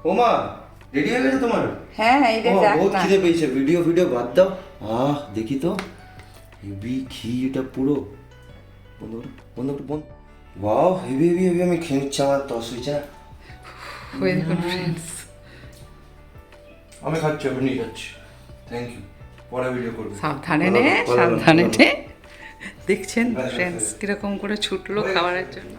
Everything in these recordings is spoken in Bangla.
ওমা রেডি হয়ে গেছে তোমার? হ্যাঁ এই যে যাক বহুত না। খিদে পেয়েছে, ভিডিও বাদ দাও। দেখি তো হেভি ঘি, এটা পুরো বন্ধ করো বন্ধ করো বন্ধ। ওয়াও হেভি হেভি হেভি, আমি খেয়ে নিচ্ছি, আমার তস হয়েছে না। ওই দেখুন ফ্রেন্ডস, আমি খাচ্ছি, আমি নিয়ে যাচ্ছি। থ্যাংক ইউ, পরে ভিডিও করবো। সাবধানে নে সাবধানে নে। দেখছেন ব্যাস, ফ্রেন্ডস ব্যাস। কিরকম করে ছুটলো খাবারের জন্য।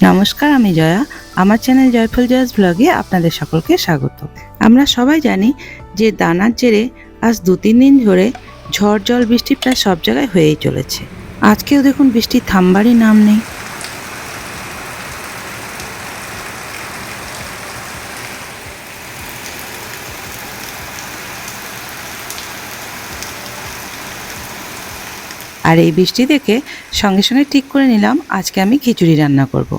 নমস্কার, আমি জয়া। আমার চ্যানেল জয়ফুল জয়াস ব্লগে আপনাদের সকলকে স্বাগত। আমরা সবাই জানি যে দানার জেরে আজ 2-3 দিন ধরে ঝড় জল বৃষ্টি প্রায় সব জায়গায় হয়েই চলেছে। আজকেও দেখুন বৃষ্টি থামবারই নাম নেই। আর এই বৃষ্টি দেখে সঙ্গে সঙ্গে ঠিক করে নিলাম আজকে আমি খিচুড়ি রান্না করব।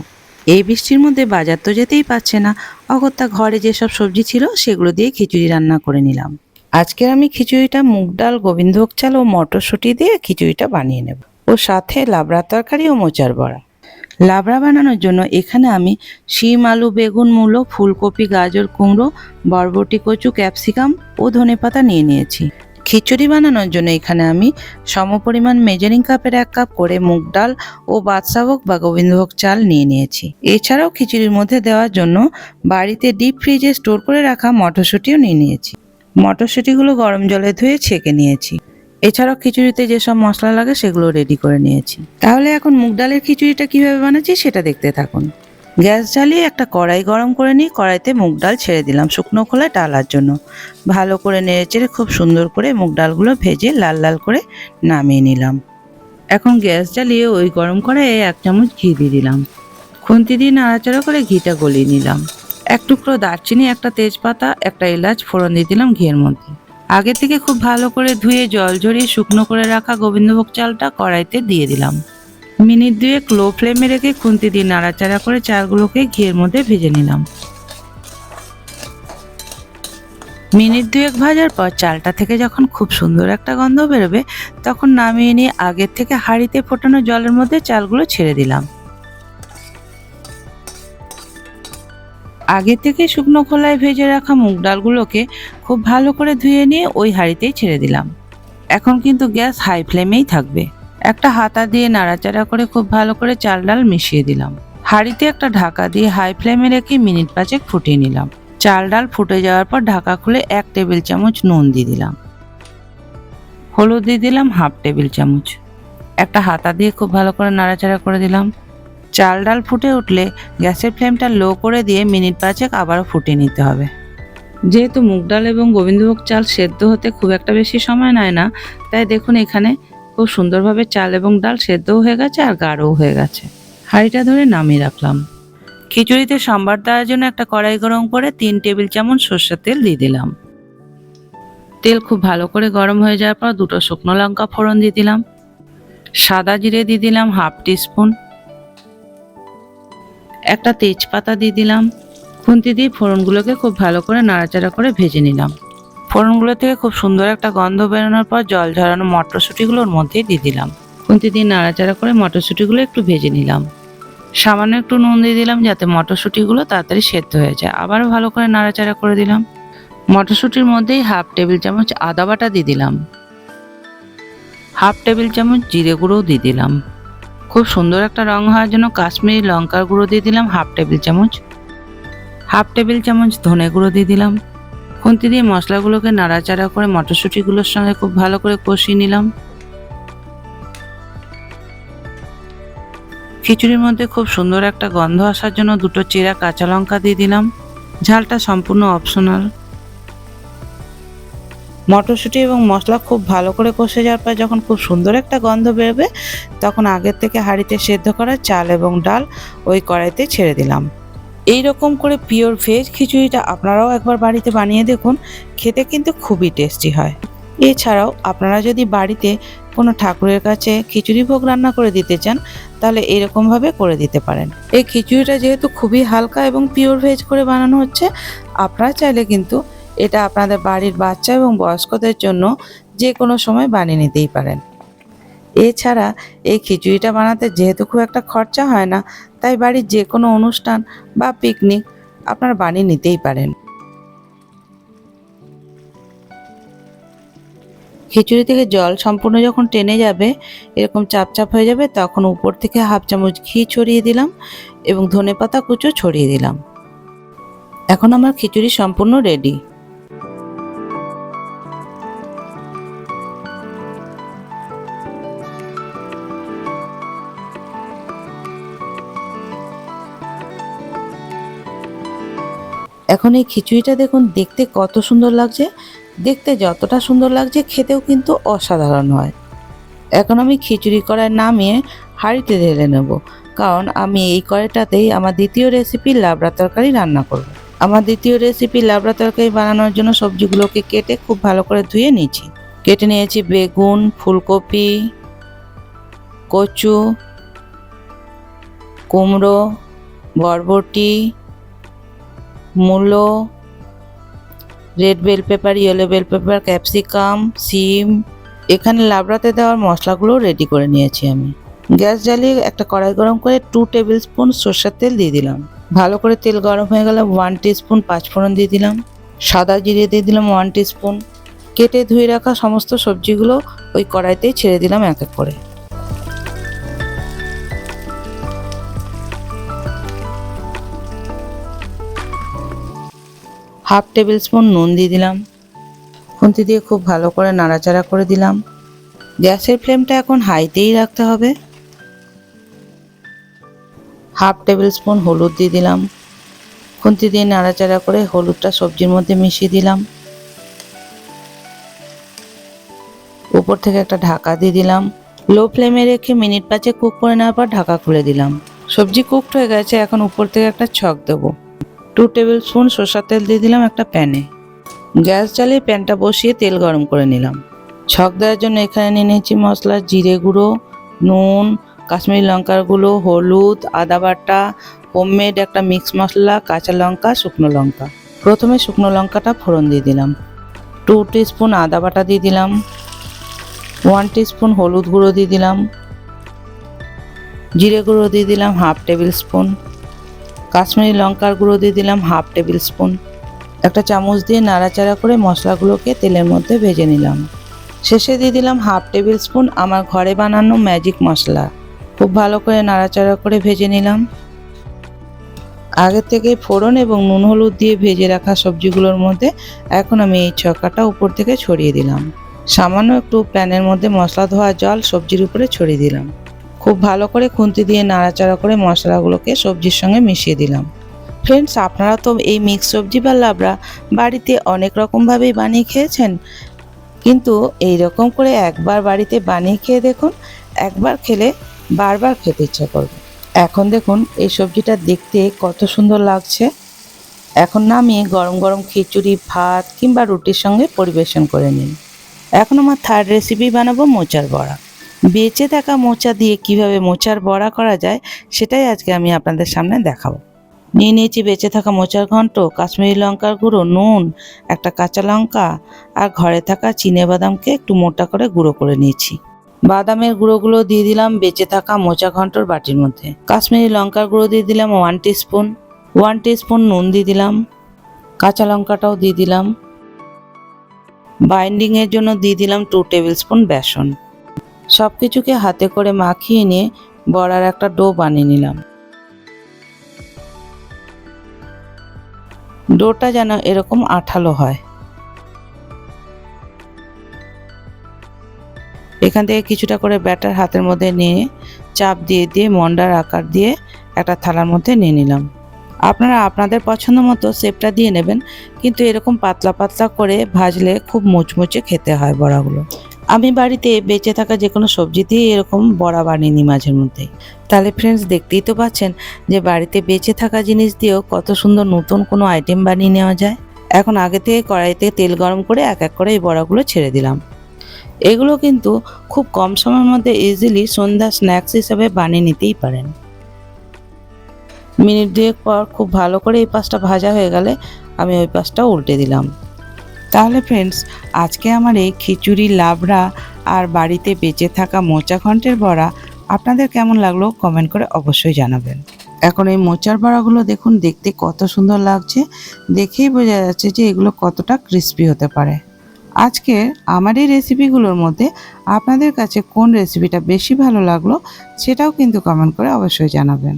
এই বৃষ্টির মধ্যে বাজার তো যেতেই পারছে না, অগত্যা ঘরে যেসব সবজি ছিল সেগুলো দিয়ে খিচুড়ি রান্না করে নিলাম। আজকের আমি খিচুড়িটা মুগ ডাল, গোবিন্দভোগ চাল ও মটরশুঁটি দিয়ে খিচুড়িটা বানিয়ে নেব, ও সাথে লাবড়া তরকারি ও মোচার বড়া। লাবড়া বানানোর জন্য এখানে আমি শিম, আলু, বেগুন, মূলো, ফুলকপি, গাজর, কুমড়ো, বরবটি, কচু, ক্যাপসিকাম ও ধনেপাতা নিয়ে নিয়েছি। খিচুড়ি বানানোর জন্য এখানে আমি সমপরিমাণ মেজারিং কাপের 1 কাপ করে মুগ ডাল ও বাদশাভোগ বা গোবিন্দভোগ চাল নিয়ে নিয়েছি। এছাড়াও খিচুড়ির মধ্যে দেওয়ার জন্য বাড়িতে ডিপ ফ্রিজে স্টোর করে রাখা মটরশুঁটিও নিয়ে নিয়েছি। মটরশুঁটিগুলো গরম জলে ধুয়ে ছেঁকে নিয়েছি। এছাড়াও খিচুড়িতে যেসব মশলা লাগে সেগুলো রেডি করে নিয়েছি। তাহলে এখন মুগ ডালের খিচুড়িটা কিভাবে বানাচ্ছি সেটা দেখতে থাকুন। গ্যাস জ্বালিয়ে একটা কড়াই গরম করে নিয়ে কড়াইতে মুগ ডাল ছেড়ে দিলাম শুকনো খোলায় ডালার জন্য। ভালো করে নেড়েচেড়ে খুব সুন্দর করে মুগ ডালগুলো ভেজে লাল লাল করে নামিয়ে নিলাম। এখন গ্যাস জ্বালিয়ে ওই গরম কড়াইয়ে 1 চামচ ঘি দিয়ে দিলাম। খুন্তি দিয়ে নাড়াচাড়া করে ঘিটা গলিয়ে নিলাম। 1 টুকরো দারচিনি, একটা তেজপাতা, একটা এলাচ ফোড়ন দিয়ে দিলাম ঘিয়ের মধ্যে। আগে থেকে খুব ভালো করে ধুয়ে জল ঝরিয়ে শুকনো করে রাখা গোবিন্দভোগ চালটা কড়াইতে দিয়ে দিলাম। মিনিট 2 লো ফ্লেমে রেখে খুন্তি দিয়ে নাড়াচাড়া করে চালগুলোকে ঘিয়ের মধ্যে ভেজে নিলাম। মিনিট 2 ভাজার পর চালটা থেকে যখন খুব সুন্দর একটা গন্ধ বেরোবে তখন নামিয়ে নিয়ে আগের থেকে হাঁড়িতে ফোটানো জলের মধ্যে চালগুলো ছেড়ে দিলাম। আগে থেকে শুকনো খোলায় ভেজে রাখা মুগ ডালগুলোকে খুব ভালো করে ধুয়ে নিয়ে ওই হাঁড়িতেই ছেড়ে দিলাম। এখন কিন্তু গ্যাস হাই ফ্লেমেই থাকবে। একটা হাতা দিয়ে নাড়াচাড়া করে খুব ভালো করে চাল ডাল মিশিয়ে দিলাম। হাঁড়িতে একটা ঢাকা দিয়ে হাই ফ্লেমে রেখে মিনিট 5 ফুটিয়ে নিলাম। চাল ডাল ফুটে যাওয়ার পর ঢাকা খুলে 1 টেবিল চামচ নুন দিয়ে দিলাম। হলুদ দিয়ে দিলাম 1/2 টেবিল চামচ। একটা হাতা দিয়ে খুব ভালো করে নাড়াচাড়া করে দিলাম। চাল ডাল ফুটে উঠলে গ্যাসের ফ্লেমটা লো করে দিয়ে মিনিট 5 আবারও ফুটিয়ে নিতে হবে। যেহেতু মুগ ডাল এবং গোবিন্দভোগ চাল সেদ্ধ হতে খুব একটা বেশি সময় নেয় না, তাই দেখুন এখানে খুব সুন্দরভাবে চাল এবং ডাল সেদ্ধও হয়ে গেছে আর গাঢ়ও হয়ে গেছে। হাঁড়িটা ধরে নামিয়ে রাখলাম। খিচুড়িতে সম্বার দেওয়ার জন্য একটা কড়াই গরম করে 3 টেবিল চামচ সরষের তেল দিয়ে দিলাম। তেল খুব ভালো করে গরম হয়ে যাওয়ার পর 2টো শুকনো লঙ্কা ফোড়ন দিয়ে দিলাম। সাদা জিরে দিয়ে দিলাম 1/2 টিস্পুন। একটা তেজপাতা দিয়ে দিলাম। খুন্তি দিয়ে ফোড়নগুলোকে খুব ভালো করে নাড়াচাড়া করে ভেজে নিলাম। ফোড়নগুলো থেকে খুব সুন্দর একটা গন্ধ বেরোনোর পর জল ঝরানো মটরশুঁটিগুলোর মধ্যে দিয়ে দিলাম। খুন্তি দিয়ে নাড়াচাড়া করে মটরশুঁটিগুলো একটু ভেজে নিলাম। সামান্য একটু নুন দিয়ে দিলাম যাতে মটরশুঁটিগুলো তাড়াতাড়ি সেদ্ধ হয়ে যায়। আবারও ভালো করে নাড়াচাড়া করে দিলাম। মটরশুঁটির মধ্যেই 1/2 টেবিল চামচ আদা বাটা দিয়ে দিলাম। 1/2 টেবিল চামচ জিরে গুঁড়োও দিয়ে দিলাম। খুব সুন্দর একটা রং হওয়ার জন্য কাশ্মীরি লঙ্কার গুঁড়ো দিয়ে দিলাম 1/2 টেবিল চামচ। 1/2 টেবিল চামচ ধনে গুঁড়ো দিয়ে দিলাম। খুন্তি দিয়ে মশলাগুলোকে নাড়াচাড়া করে মটরশুঁটিগুলোর সঙ্গে খুব ভালো করে কষিয়ে নিলাম। খিচুড়ির মধ্যে খুব সুন্দর একটা গন্ধ আসার জন্য 2টো চেরা কাঁচা লঙ্কা দিয়ে দিলাম। ঝালটা সম্পূর্ণ অপশনাল। মটরশুঁটি এবং মশলা খুব ভালো করে কষে যাওয়ার পর যখন খুব সুন্দর একটা গন্ধ বেরোবে তখন আগের থেকে হাঁড়িতে সেদ্ধ করা চাল এবং ডাল ওই কড়াইতে ছেড়ে দিলাম। এই রকম করে পিওর ভেজ খিচুড়িটা আপনারাও একবার বাড়িতে বানিয়ে দেখুন, খেতে কিন্তু খুবই টেস্টি হয়। এছাড়াও আপনারা যদি বাড়িতে কোনো ঠাকুরের কাছে খিচুড়ি ভোগ রান্না করে দিতে চান তাহলে এরকমভাবে করে দিতে পারেন। এই খিচুড়িটা যেহেতু খুবই হালকা এবং পিওর ভেজ করে বানানো হচ্ছে, আপনারা চাইলে কিন্তু এটা আপনাদের বাড়ির বাচ্চা এবং বয়স্কদের জন্য যে কোনো সময় বানিয়ে নিতেই পারেন। এছাড়া এই খিচুড়িটা বানাতে যেহেতু খুব একটা খরচা হয় না, তাই বাড়ির যে কোনো অনুষ্ঠান বা পিকনিক আপনারা বানিয়ে নিতেই পারেন। খিচুড়ি থেকে জল সম্পূর্ণ যখন টেনে যাবে, এরকম চাপ চাপ হয়ে যাবে, তখন উপর থেকে হাফ চামচ ঘি ছড়িয়ে দিলাম এবং ধনেপাতা কুচো ছড়িয়ে দিলাম। এখন আমার খিচুড়ি সম্পূর্ণ রেডি। এখন এই খিচুড়িটা দেখুন, দেখতে কত সুন্দর লাগছে। দেখতে যতটা সুন্দর লাগছে, খেতেও কিন্তু অসাধারণ হয়। এখন আমি খিচুড়ি কড়াই নামিয়ে হাঁড়িতে ঢেলে নেব, কারণ আমি এই কড়াইটাতেই আমার দ্বিতীয় রেসিপি লাবড়া তরকারি রান্না করব। আমার দ্বিতীয় রেসিপি লাবড়া তরকারি বানানোর জন্য সবজিগুলোকে কেটে খুব ভালো করে ধুয়ে নিয়েছি। কেটে নিয়েছি বেগুন, ফুলকপি, কচু, কুমড়ো, বরবটি, মূলো, red bell pepper, yellow bell pepper, capsicum, সিম। এখানে লাবড়াতে দেওয়ার মশলাগুলো রেডি করে নিয়েছি আমি। গ্যাস জ্বালিয়ে একটা কড়াই গরম করে 2 টেবিল স্পুন সরষের তেল দিয়ে দিলাম। ভালো করে তেল গরম হয়ে গেলে 1 টিস্পুন পাঁচফোড়ন দিয়ে দিলাম। সাদা জিরে দিয়ে দিলাম 1 টিস্পুন। কেটে ধুয়ে রাখা সমস্ত সবজিগুলো ওই কড়াইতেই ছেড়ে দিলাম এক এক করে। হাফ টেবিল স্পুন নুন দিয়ে দিলাম। খুন্তি দিয়ে খুব ভালো করে নাড়াচাড়া করে দিলাম। গ্যাসের ফ্লেমটা এখন হাইতেই রাখতে হবে। হাফ টেবিল স্পুন হলুদ দিয়ে দিলাম। খুন্তি দিয়ে নাড়াচাড়া করে হলুদটা সবজির মধ্যে মিশিয়ে দিলাম। উপর থেকে একটা ঢাকা দিয়ে দিলাম। লো ফ্লেমে রেখে মিনিট 5 কুক করে নেওয়ার পর ঢাকা খুলে দিলাম। সবজি কুকড হয়ে গেছে, এখন উপর থেকে একটা ছক দেবো। 2 টেবিল স্পুন সরষের তেল দিয়ে দিলাম একটা প্যানে। গ্যাস জ্বালিয়ে প্যানটা বসিয়ে তেল গরম করে নিলাম। ছক দেওয়ার জন্য এখানে নিয়ে নিয়েছি মশলা, জিরে গুঁড়ো, নুন, কাশ্মীরি লঙ্কার গুঁড়ো, হলুদ, আদা বাটা, হোমমেড একটা মিক্স মশলা, কাঁচা লঙ্কা, শুকনো লঙ্কা। প্রথমে শুকনো লঙ্কাটা ফোড়ন দিয়ে দিলাম। 2 টিস্পুন আদা বাটা দিয়ে দিলাম। 1 টিস্পুন হলুদ গুঁড়ো দিয়ে দিলাম। জিরে গুঁড়ো দিয়ে দিলাম হাফ টেবিল স্পুন। কাশ্মীরি লঙ্কার গুঁড়ো দিয়ে দিলাম হাফ টেবিল স্পুন। একটা চামচ দিয়ে নাড়াচাড়া করে মশলাগুলোকে তেলের মধ্যে ভেজে নিলাম। শেষে দিয়ে দিলাম হাফ টেবিল স্পুন আমার ঘরে বানানো ম্যাজিক মশলা। খুব ভালো করে নাড়াচাড়া করে ভেজে নিলাম। আগে থেকে ফোড়ন এবং নুন হলুদ দিয়ে ভেজে রাখা সবজিগুলোর মধ্যে এখন আমি এই ছক্কাটা উপর থেকে ছড়িয়ে দিলাম। সামান্য একটু প্যানের মধ্যে মশলা ধোয়া জল সবজির উপরে ছড়িয়ে দিলাম। খুব ভালো করে খুন্তি দিয়ে নাড়াচাড়া করে মশলাগুলোকে সবজির সঙ্গে মিশিয়ে দিলাম। ফ্রেন্ডস, আপনারা তো এই মিক্স সবজি বা লাবড়া বাড়িতে অনেক রকমভাবেই বানিয়ে খেয়েছেন, কিন্তু এই রকম করে একবার বাড়িতে বানিয়ে খেয়ে দেখুন। একবার খেলে বারবার খেতে ইচ্ছা করবে। এখন দেখুন এই সবজিটা দেখতে কত সুন্দর লাগছে। এখন নামিয়ে গরম গরম খিচুড়ি, ভাত কিংবা রুটির সঙ্গে পরিবেশন করে নিন। এখন আমার থার্ড রেসিপি বানাবো মোচার বড়া। বেঁচে থাকা মোচা দিয়ে কিভাবে মোচার বড়া করা যায় সেটাই আজকে আমি আপনাদের সামনে দেখাবো। নিয়ে নিয়েছি বেঁচে থাকা মোচার ঘন্ট, কাশ্মীরি লঙ্কার গুঁড়ো, নুন, একটা কাঁচা লঙ্কা আর ঘরে থাকা চিনেবাদামকে একটু মোটা করে গুঁড়ো করে নিয়েছি। বাদামের গুঁড়োগুলো দিয়ে দিলাম বেঁচে থাকা মোচা ঘন্টর বাটির মধ্যে। কাশ্মীরি লঙ্কার গুঁড়ো দিয়ে দিলাম 1 টিস্পুন। 1 টিস্পুন নুন দিয়ে দিলাম। কাঁচা লঙ্কাটাও দিয়ে দিলাম। বাইন্ডিংয়ের জন্য দিয়ে দিলাম 2 টেবিল স্পুন বেসন। সব কিছুকে হাতে করে মাখিয়ে নিয়ে বড়ার একটা ডো বানিয়ে নিলাম। ডোটা যেন এরকম আঠালো হয়। এখান থেকে কিছুটা করে ব্যাটার হাতের মধ্যে নিয়ে চাপ দিয়ে দিয়ে মন্ডার আকার দিয়ে একটা থালার মধ্যে নিয়ে নিলাম। আপনারা আপনাদের পছন্দ মতো শেপটা দিয়ে নেবেন, কিন্তু এরকম পাতলা পাতলা করে ভাজলে খুব মুচমুচে খেতে হয় বড়াগুলো। আমি বাড়িতে বেঁচে থাকা যে কোনো সবজি দিয়ে এরকম বড়া বানিয়ে নিই মাঝে মধ্যে। তাহলে ফ্রেন্ডস, দেখতেই তো পাচ্ছেন যে বাড়িতে বেঁচে থাকা জিনিস দিয়েও কত সুন্দর নতুন কোনো আইটেম বানিয়ে নেওয়া যায়। এখন আগে থেকে কড়াইতে তেল গরম করে এক এক করে এই বড়াগুলো ছেড়ে দিলাম। এগুলো কিন্তু খুব কম সময়ের মধ্যে ইজিলি সন্ধ্যা স্ন্যাক্স হিসাবে বানিয়ে নিতেই পারেন। মিনিট 2 পর খুব ভালো করে এই পাশটা ভাজা হয়ে গেলে আমি ওই পাশটা উল্টে দিলাম। তাহলে ফ্রেন্ডস, আজকে আমার এই খিচুড়ি লাবড়া আর বাড়িতে বেঁচে থাকা মোচা ঘন্টের বড়া আপনাদের কেমন লাগলো কমেন্ট করে অবশ্যই জানাবেন। এখন এই মোচার বড়াগুলো দেখুন, দেখতে কত সুন্দর লাগছে, দেখেই বোঝা যাচ্ছে যে এগুলো কতটা ক্রিস্পি হতে পারে। আজকে আমার এই রেসিপিগুলোর মধ্যে আপনাদের কাছে কোন রেসিপিটা বেশি ভালো লাগলো সেটাও কিন্তু কমেন্ট করে অবশ্যই জানাবেন।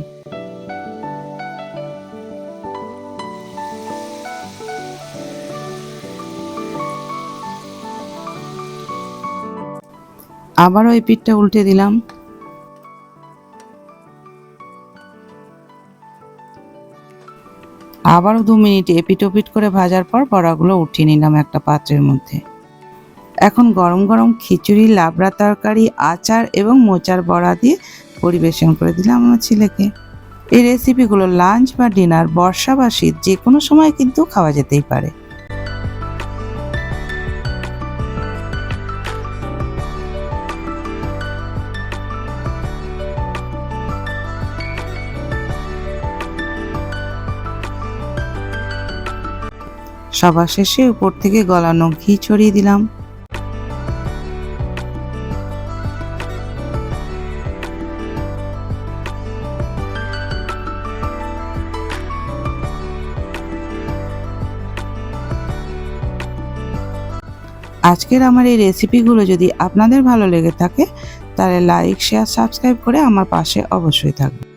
আবারও এই পিঠটা উল্টে দিলাম। আবারও 2 মিনিট এপিট ওপিট করে ভাজার পর বড়াগুলো উঠিয়ে নিলাম একটা পাত্রের মধ্যে। এখন গরম গরম খিচুড়ি, লাবড়া তরকারি, আচার এবং মোচার বড়া দিয়ে পরিবেশন করে দিলাম আমার ছেলেকে। এই রেসিপিগুলো লাঞ্চ বা ডিনার, বর্ষা বা শীত যে কোনো সময় কিন্তু খাওয়া যেতেই পারে। সবার শেষে উপর থেকে গলানো ঘি ছড়িয়ে দিলাম। আজকের আমার এই রেসিপিগুলো যদি আপনাদের ভালো লেগে থাকে তাহলে লাইক, শেয়ার, সাবস্ক্রাইব করে আমার পাশে অবশ্যই থাকবে।